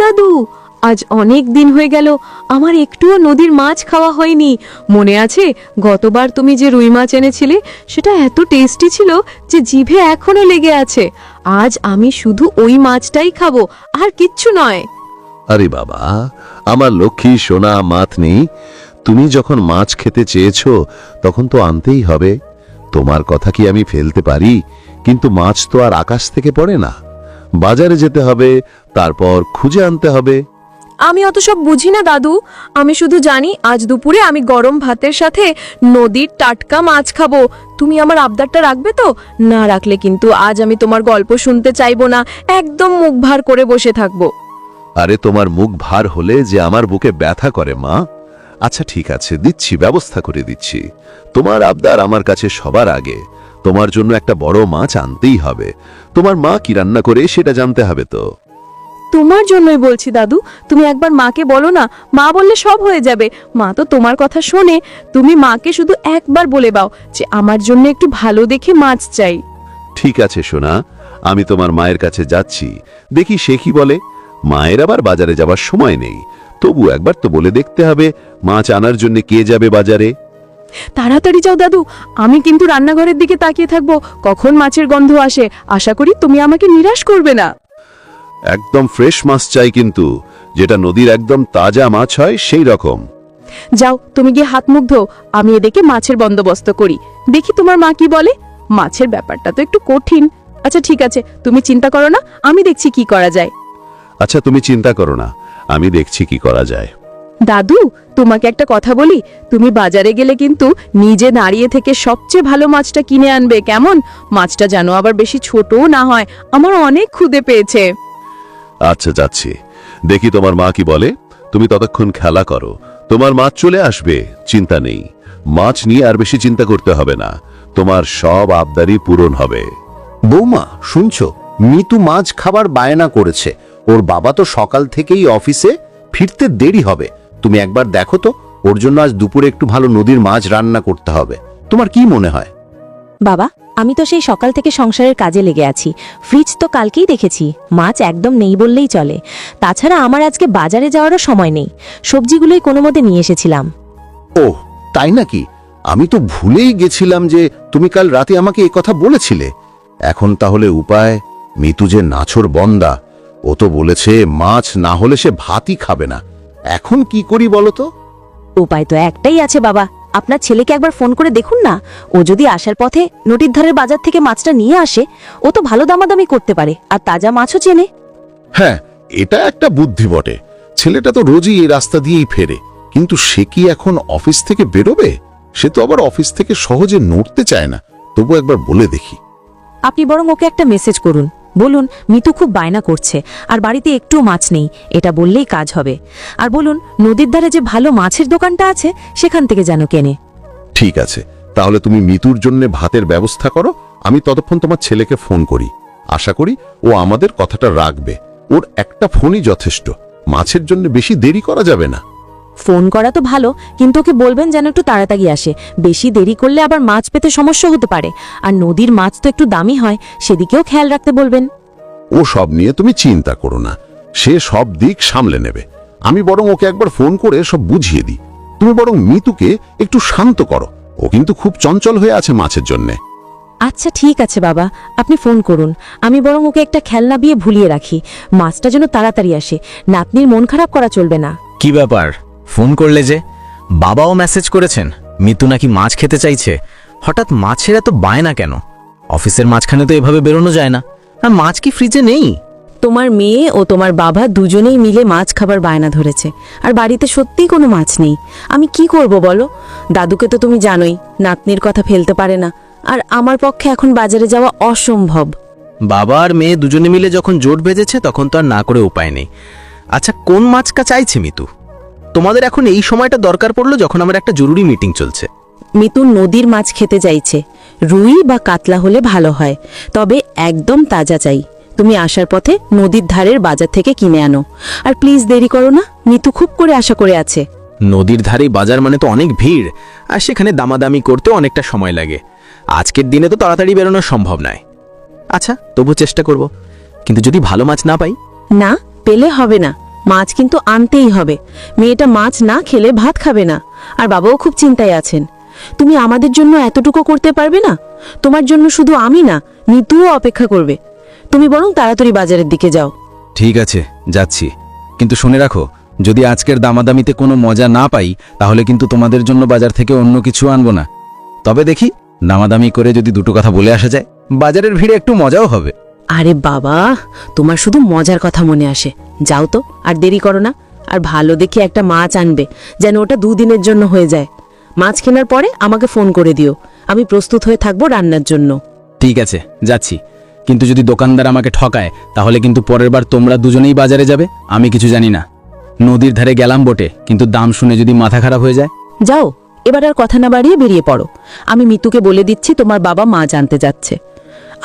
দাদু, আজ অনেক দিন হয়ে গেল আমার একটুও নদীর মাছ খাওয়া হয়নি। মনে আছে গতবার তুমি যে রুই মাছ এনেছিলে সেটা এত টেস্টি ছিল যে জিভে এখনো লেগে আছে। আজ আমি শুধু ওই মাছটাই খাবো, আর কিচ্ছু নয়। আরে বাবা, আমার লক্ষ্মী সোনা মাতনি, তুমি যখন মাছ খেতে চেয়েছো তখন তো আনতেই হবে। তোমার কথা কি আমি ফেলতে পারি? কিন্তু মাছ তো আর আকাশ থেকে পড়ে না, বাজারে যেতে হবে, তারপর খুঁজে আনতে হবে। আমি অত সব বুঝি না দাদু, আমি শুধু জানি আজ দুপুরে আমি গরম ভাতের সাথে নদীর টাটকা মাছ খাবো। তুমি আমার আবদারটা রাখবে তো? না রাখলে কিন্তু আজ আমি তোমার গল্প শুনতে চাইবো না, একদম মুখ ভার করে বসে থাকবো। আরে তোমার মুখ ভার হলে যে আমার বুকে ব্যথা করে মা। আচ্ছা ঠিক আছে, দিচ্ছি, ব্যবস্থা করে দিচ্ছি। তোমার আবদার আমার কাছে সবার আগে। তোমার জন্য একটা বড় মাছ আনতেই হবে। তোমার মা কি রান্না করে সেটা জানতে হবে তো। তোমার জন্যই বলছি দাদু, তুমি একবার মাকে বলো না, মা বললে সব হয়ে যাবে। মা তো তোমার কথা শোনে। তুমি মাকে শুধু একবার বলে দাও যে আমার জন্য একটু ভালো দেখে মাছ চাই। ঠিক আছে সোনা, আমি তোমার মায়ের কাছে যাচ্ছি, দেখি সে কি বলে। মায়ের আবার বাজারে যাবার সময় নেই, তবু একবার তো বলে দেখতে হবে মাছ আনার জন্য কে যাবে বাজারে। তাড়াতাড়ি যাও দাদু, আমি কিন্তু রান্নাঘরের দিকে তাকিয়ে থাকবো কখন মাছের গন্ধ আসে। আশা করি তুমি আমাকে নিরাশ করবে না। একদম ফ্রেশ মাছ চাই, কিন্তু যেটা নদীর একদম তাজা মাছ হয় সেই রকম। যাও, তুমি গিয়ে হাত মুখ ধো, আমি এদিকে মাছের বন্দোবস্ত করি। দেখি তোমার মা কি বলে। মাছের ব্যাপারটা তো একটু কঠিন। আচ্ছা ঠিক আছে, তুমি চিন্তা করো না, আমি দেখছি কি করা যায়। আচ্ছা তুমি চিন্তা করো না, আমি দেখছি কি করা যায়। দাদু, তোমাকে একটা কথা বলি, তুমি বাজারে গেলে কিন্তু নিজে দাঁড়িয়ে থেকে সবচেয়ে ভালো মাছটা কিনে আনবে, কেমন? মাছটা যেন আবার বেশি ছোটও না হয়, আমার অনেক ক্ষুধে পেয়েছে। আচ্ছা যাচ্ছি, দেখি তোমার মা কি বলে। তুমি ততক্ষণ খেলা করো, তোমার মাছ চলে আসবে, চিন্তা নেই। মাছ নিয়ে আর বেশি চিন্তা করতে হবে না, তোমার সব আবদারই পূরণ হবে। বৌমা, শুনছো? মিতু মাছ খাবার বায়না করেছে। ওর বাবা তো সকাল থেকেই অফিসে, ফিরতে দেরি হবে। তুমি একবার দেখো তো, ওর জন্য আজ দুপুরে একটু ভালো নদীর মাছ রান্না করতে হবে। তোমার কি মনে হয়? বাবা, আমি তো সেই সকাল থেকে সংসারের কাজে লেগে আছি। ফ্রিজ তো কালকেই দেখেছি, মাছ একদম নেই বললেই চলে। তাছাড়া আমার আজকে বাজারে যাওয়ারও সময় নেই, সবজিগুলোই কোনো মতে নিয়ে এসেছিলাম। ওহ, তাই নাকি? আমি তো ভুলেই গেছিলাম যে তুমি কাল রাতে আমাকে এই কথা বলেছিলে। এখন তাহলে উপায়? মিতু যে নাছোড় বন্দা, ও তো বলেছে মাছ না হলে সে ভাতই খাবে না। এখন কি করি বলো তো? উপায় তো একটাই আছে বাবা, আপনার ছেলেকে একবার ফোন করে দেখুন না। ও যদি আসার পথে নদীর ধারের বাজার থেকে মাছটা নিয়ে আসে, ও তো ভালো দামাদামি করতে পারে আর তাজা মাছও চেনে। হ্যাঁ, এটা একটা বুদ্ধি বটে। ছেলেটা তো রোজই এই রাস্তা দিয়েই ফেরে, কিন্তু সে কি এখন অফিস থেকে বেরোবে? সে তো আবার অফিস থেকে সহজে নড়তে চায় না। তবু একবার বলে দেখি। আপনি বরং ওকে একটা মেসেজ করুন, বলুন মিতু খুব বায়না করছে আর বাড়িতে একটু মাছ নেই, এটা বললেই কাজ হবে। আর বলুন নদীর ধারে যে ভালো মাছের দোকানটা আছে সেখান থেকে যেন কেনে। ঠিক আছে, তাহলে তুমি মিতুর জন্য ভাতের ব্যবস্থা করো, আমি ততক্ষণ তোমার ছেলেকে ফোন করি। আশা করি ও আমাদের কথাটা রাখবে। ওর একটা ফোনই যথেষ্ট, মাছের জন্য বেশি দেরি করা যাবে না। ফোন করা তো ভালো, কিন্তু ওকে বলবেন যেন একটু তাড়াতাড়ি আসে। বেশি দেরি করলে আবার মাছ পেতে সমস্যা হতে পারে, আর নদীর মাছ তো একটু দামি হয়, সেদিকেও খেয়াল রাখতে বলবেন। ও সব নিয়ে তুমি চিন্তা করো না, সে সব দিক সামলে নেবে। আমি বরং ওকে একবার ফোন করে সব বুঝিয়ে দিই। তুমি বরং মিতুকে একটু শান্ত করো, ও কিন্তু খুব চঞ্চল হয়ে আছে মাছের জন্যে। আচ্ছা ঠিক আছে বাবা, আপনি ফোন করুন। আমি বরং ওকে একটা খেলনা দিয়ে ভুলিয়ে রাখি, মাছটা যেন তাড়াতাড়ি আসে। নাতনির মন খারাপ করা চলবে না। কি ব্যাপার, ফোন করলে যে? বাবাও মেসেজ করেছেন মিতু নাকি মাছ খেতে চাইছে। হঠাৎ মাছের এত বায়না কেন? অফিসের মাঝখানে তো এভাবে বেরোনো যায় না। আর মাছ কি ফ্রিজে নেই? তোমার মেয়ে ও তোমার বাবা দুজনেই মিলে মাছ খাবার বায়না ধরেছে, আর বাড়িতে সত্যিই কোনো মাছ নেই। আমি কি করব বলো? দাদুকে তো তুমি জানোই, নাতনির কথা ফেলতে পারে না, আর আমার পক্ষে এখন বাজারে যাওয়া অসম্ভব। বাবা আর মেয়ে দুজনে মিলে যখন জোট বেঁধেছে তখন তো আর না করে উপায় নেই। আচ্ছা, কোন মাছটা চাইছে মিতু? তোমাদের এখন এই সময়টা দরকার পড়লো যখন আমার একটা জরুরি মিটিং চলছে। মিতু নদীর মাছ খেতে চাইছে, রুই বা কাতলা হলে ভালো হয়, তবে একদম তাজা চাই। তুমি আসার পথে নদীর ধারের বাজার থেকে কিনে আনো, আর প্লিজ দেরি করো না, মিতু খুব করে আশা করে আছে। নদীর ধারে বাজার মানে তো অনেক ভিড়, আর সেখানে দামাদামি করতে অনেকটা সময় লাগে। আজকের দিনে তো তাড়াতাড়ি বেরোনো সম্ভব নয়। আচ্ছা, তবু চেষ্টা করব, কিন্তু যদি ভালো মাছ না পাই? না পেলে হবে না, মাছ কিন্তু আনতেই হবে। মেয়েটা মাছ না খেলে ভাত খাবে না, আর বাবাও খুব চিন্তায় আছেন। তুমি আমাদের জন্য এতটুকু করতে পারবে না? তোমার জন্য শুধু আমি না, নিতুও অপেক্ষা করবে। তুমি বরং তাড়াতাড়ি বাজারের দিকে যাও। ঠিক আছে, যাচ্ছি। কিন্তু শুনে রাখো, যদি আজকের দামাদামিতে কোনো মজা না পাই, তাহলে কিন্তু তোমাদের জন্য বাজার থেকে অন্য কিছু আনবো না। তবে দেখি, দামাদামি করে যদি দুটো কথা বলে আসা যায়, বাজারের ভিড়ে একটু মজাও হবে। আরে বাবা, তোমার শুধু মজার কথা মনে আসে। যাও তো, আর দেরি করো না। আর ভালো দেখে একটা মাছ আনবে, যেন ওটা 2 দিনের জন্য হয়ে যায়। মাছ কেনার পরে আমাকে ফোন করে দিও, আমি প্রস্তুত হয়ে থাকবো রান্নার জন্য। ঠিক আছে, যাচ্ছি। কিন্তু যদি দোকানদার আমাকে ঠকায়, তাহলে কিন্তু পরের বার তোমরা দুজনেই বাজারে যাবে, আমি কিছু জানি না। নদীর ধারে গেলাম বটে, কিন্তু দাম শুনে যদি মাথা খারাপ হয়ে যায়। যাও, এবার আর কথা না বাড়িয়ে বেরিয়ে পড়ো। আমি মিতুকে বলে দিচ্ছি তোমার বাবা মাছ আনতে যাচ্ছে।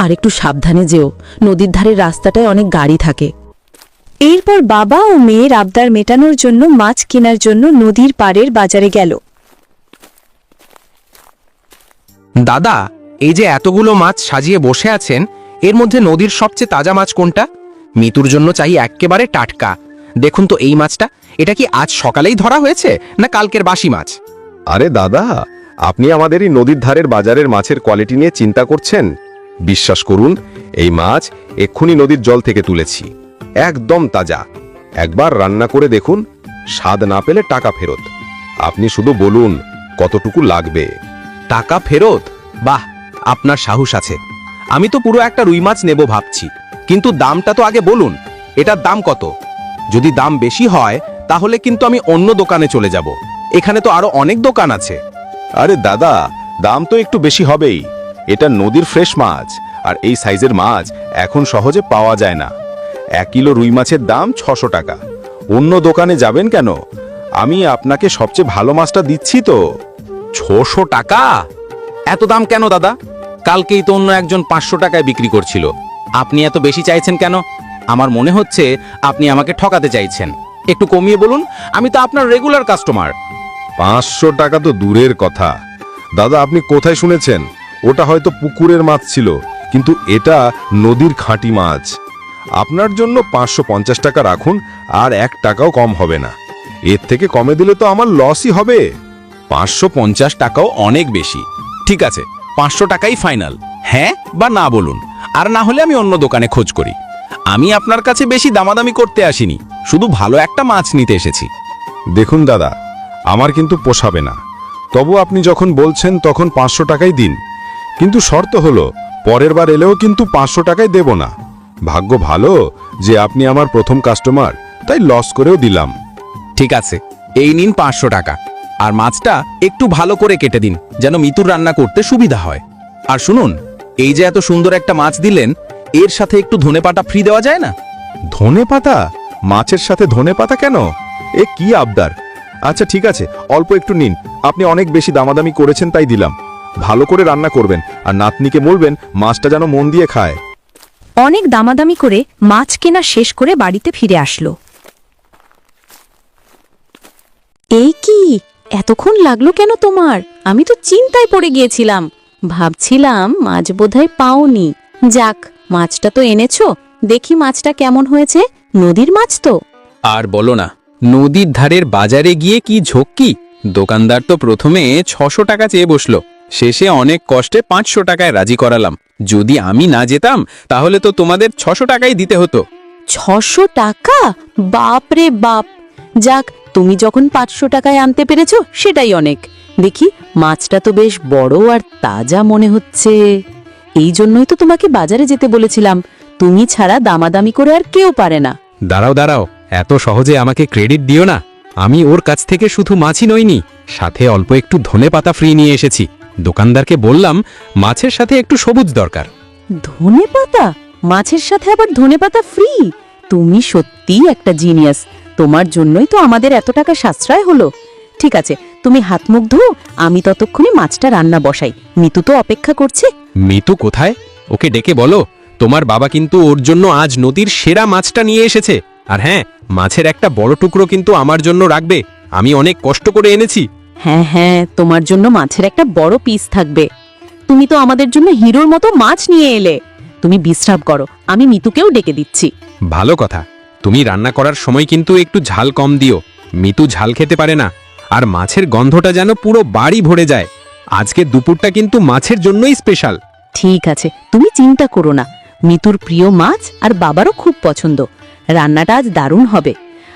আর একটু সাবধানে যেও, নদীর ধারের রাস্তাটায় অনেক গাড়ি থাকে। এরপর বাবা ও মেয়ের আবদার মেটানোর জন্য মাছ কেনার জন্য নদীর পাড়ের বাজারে গেল। দাদা, এই যে এতগুলো মাছ সাজিয়ে বসে আছেন, এর মধ্যে নদীর সবচেয়ে তাজা মাছ কোনটা? মিতুর জন্য চাই একেবারে টাটকা। দেখুন তো এই মাছটা, এটা কি আজ সকালেই ধরা হয়েছে না কালকের বাসি মাছ? আরে দাদা, আপনি আমাদের এই নদীর ধারের বাজারের মাছের কোয়ালিটি নিয়ে চিন্তা করছেন? বিশ্বাস করুন, এই মাছ এক্ষুনি নদীর জল থেকে তুলেছি, একদম তাজা। একবার রান্না করে দেখুন, স্বাদ না পেলে টাকা ফেরত। আপনি শুধু বলুন কতটুকু লাগবে। টাকা ফেরত? বাহ, আপনার সাহস আছে। আমি তো পুরো একটা রুই মাছ নেব ভাবছি, কিন্তু দামটা তো আগে বলুন, এটার দাম কত? যদি দাম বেশি হয় তাহলে কিন্তু আমি অন্য দোকানে চলে যাব। এখানে তো আরো অনেক দোকান আছে। আরে দাদা, দাম তো একটু বেশি হবেই। এটা নদীর ফ্রেশ মাছ, আর এই সাইজের মাছ এখন সহজে পাওয়া যায় না। 1 কিলো রুই মাছের দাম 600 টাকা। অন্য দোকানে যাবেন কেন? আমি আপনাকে সবচেয়ে ভালো মাছটা দিচ্ছি তো। 600 টাকা? এত দাম কেন দাদা? কালকেই তো অন্য একজন 500 টাকায় বিক্রি করছিল। আপনি এত বেশি চাইছেন কেন? আমার মনে হচ্ছে আপনি আমাকে ঠকাতে চাইছেন। একটু কমিয়ে বলুন, আমি তো আপনার রেগুলার কাস্টমার। 500 টাকা তো দূরের কথা দাদা, আপনি কোথায় শুনেছেন? ওটা হয়তো পুকুরের মাছ ছিল, কিন্তু এটা নদীর খাঁটি মাছ। আপনার জন্য 550 টাকা রাখুন, আর 1 টাকাও কম হবে না। এর থেকে কমে দিলে তো আমার লসই হবে। 550 টাকাও অনেক বেশি। ঠিক আছে, 500 টাকাই ফাইনাল। হ্যাঁ বা না বলুন, আর না হলে আমি অন্য দোকানে খোঁজ করি। আমি আপনার কাছে বেশি দামাদামি করতে আসিনি, শুধু ভালো একটা মাছ নিতে এসেছি। দেখুন দাদা, আমার কিন্তু পোষাবে না। তবু আপনি যখন বলছেন তখন 500 টাকাই দিন, কিন্তু শর্ত হলো পরের বার এলেও কিন্তু 500 টাকাই দেব না। ভাগ্য ভালো যে আপনি আমার প্রথম কাস্টমার, তাই লস করেও দিলাম। ঠিক আছে, এই নিন 500 টাকা। আর মাছটা একটু ভালো করে কেটে দিন, যেন মিতুর রান্না করতে সুবিধা হয়। আর শুনুন, এই যে এত সুন্দর একটা মাছ দিলেন, এর সাথে একটু ধনেপাতা ফ্রি দেওয়া যায় না? ধনেপাতা? মাছের সাথে ধনেপাতা কেন? এ কি আবদার! আচ্ছা ঠিক আছে, অল্প একটু নিন। আপনি অনেক বেশি দামাদামি করেছেন তাই দিলাম। ভালো করে রান্না করবেন, আর নাতনিকে বলবেন মাছটা যেন মন দিয়ে খায়। অনেক দামাদামি করে মাছ কেনা শেষ করে বাড়িতে ফিরে আসলো। এই কি, এতক্ষণ লাগলো কেন তোমার? আমি তো চিন্তায় পড়ে গিয়েছিলাম, ভাবছিলাম মাছ বোধহয় পাওনি। যাক, মাছটা তো এনেছো। দেখি মাছটা কেমন হয়েছে। নদীর মাছ তো। আর বলো না, নদীর ধারের বাজারে গিয়ে কি ঝক্কি! দোকানদার তো প্রথমে 600 টাকা চেয়ে বসলো, শেষে অনেক কষ্টে 500 টাকায় রাজি করালাম। যদি আমি না যেতাম তাহলে তো তোমাদের 600 টাকাই দিতে হতো। 600 টাকা? বাপ রে বাপ! যাক, তুমি যখন 500 টাকায় আনতে পেরেছো সেটাই অনেক। দেখি মাছটা তো বেশ বড় আর তাজা মনে হচ্ছে। এই জন্যই তো তোমাকে বাজারে যেতে বলেছিলাম। তুমি ছাড়া দামাদামি করে আর কেউ পারে না। দাঁড়াও দাঁড়াও, এত সহজে আমাকে ক্রেডিট দিও না। আমি ওর কাছ থেকে শুধু মাছই নইনি, সাথে অল্প একটু ধনেপাতা ফ্রি নিয়ে এসেছি। দোকানদারকে বললাম মাছের সাথে একটু সবুজ দরকার। ধনেপাতা? মাছের সাথে আবার ধনেপাতা ফ্রি? তুমি সত্যিই একটা জিনিয়াস। তোমার জন্যই তো আমাদের এত টাকা সাশ্রয় হলো। ঠিক আছে, তুমি হাত মুখ ধুও, আমি ততক্ষণে মাছটা রান্না বসাই। মিতু তো অপেক্ষা করছে। মিতু কোথায়? ওকে ডেকে বলো তোমার বাবা কিন্তু ওর জন্য আজ নদীর সেরা মাছটা নিয়ে এসেছে। আর হ্যাঁ, মাছের একটা বড় টুকরো কিন্তু আমার জন্য রাখবে, আমি অনেক কষ্ট করে এনেছি। হ্যাঁ হ্যাঁ, তোমার জন্য মাছের একটা বড় পিস থাকবে। তুমি তো আমাদের জন্য হিরোর মতো মাছ নিয়ে এলে। তুমি বিশ্রাম করো, আমি মিতুকেও ডেকে দিচ্ছি। ভালো কথা, তুমি রান্না করার সময় কিন্তু একটু ঝাল কম দিও। মিতু ঝাল খেতে পারে না, আর মাছের গন্ধটা যেন পুরো বাড়ি ভরে যায়। আজকে দুপুরটা কিন্তু মাছের জন্যই স্পেশাল। ঠিক আছে, তুমি চিন্তা করো না। মিতুর প্রিয় মাছ আর বাবারও খুব পছন্দ। রান্নাটা আজ দারুণ হবে।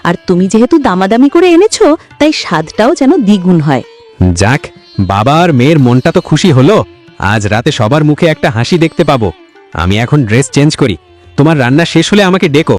আর তুমি যেহেতু দামাদামি করে এনেছো, তাই স্বাদটাও যেন দ্বিগুণ হয়। যাক, বাবা আর মেয়ের মনটা তো খুশি হলো। আজ রাতে সবার মুখে একটা হাসি দেখতে পাবো। আমি এখন ড্রেস চেঞ্জ করি, তোমার রান্না শেষ হলে আমাকে ডেকো।